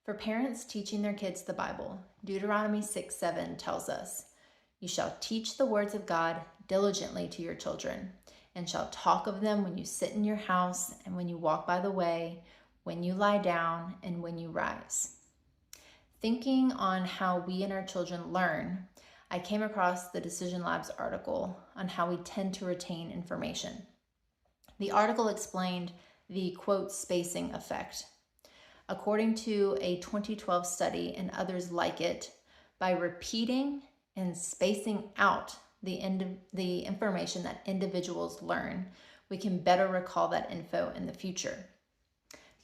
For parents teaching their kids the Bible, Deuteronomy 6:7 tells us, "You shall teach the words of God diligently to your children, and shall talk of them when you sit in your house, and when you walk by the way, when you lie down, and when you rise." Thinking on how we and our children learn, I came across the Decision Labs article on how we tend to retain information. The article explained the quote spacing effect. According to a 2012 study and others like it, by repeating and spacing out the information that individuals learn, we can better recall that info in the future.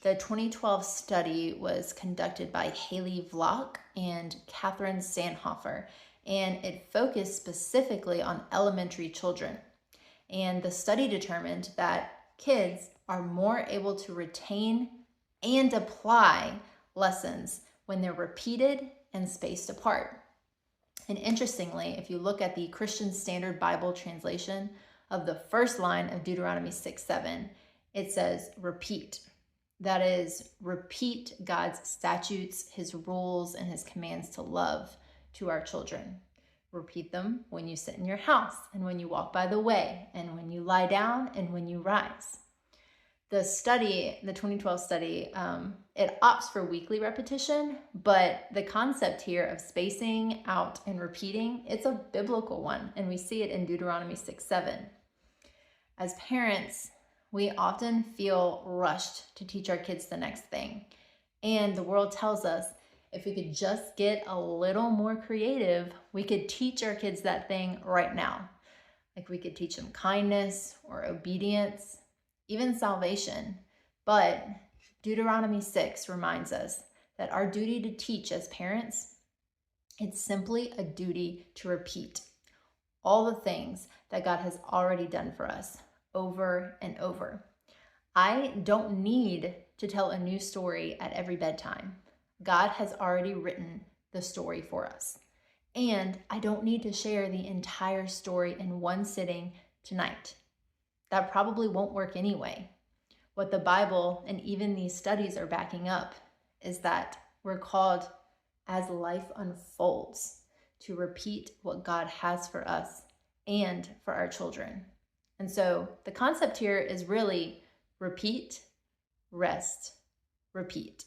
The 2012 study was conducted by Haley Vlock and Catherine Sandhofer, and it focused specifically on elementary children. And the study determined that kids are more able to retain and apply lessons when they're repeated and spaced apart. And interestingly, if you look at the Christian Standard Bible translation of the first line of Deuteronomy 6:7, it says repeat. That is, repeat God's statutes, his rules, and his commands to love to our children. Repeat them when you sit in your house, and when you walk by the way, and when you lie down, and when you rise. The study, the 2012 study, it opts for weekly repetition, but the concept here of spacing out and repeating, it's a biblical one, and we see it in Deuteronomy 6:7. As parents, we often feel rushed to teach our kids the next thing. And the world tells us if we could just get a little more creative, we could teach our kids that thing right now. Like we could teach them kindness or obedience, even salvation. But Deuteronomy 6 reminds us that our duty to teach as parents, it's simply a duty to repeat all the things that God has already done for us over and over. I don't need to tell a new story at every bedtime. God has already written the story for us. And I don't need to share the entire story in one sitting tonight. That probably won't work anyway. What the Bible and even these studies are backing up is that we're called, as life unfolds, to repeat what God has for us and for our children. And so the concept here is really repeat, rest, repeat.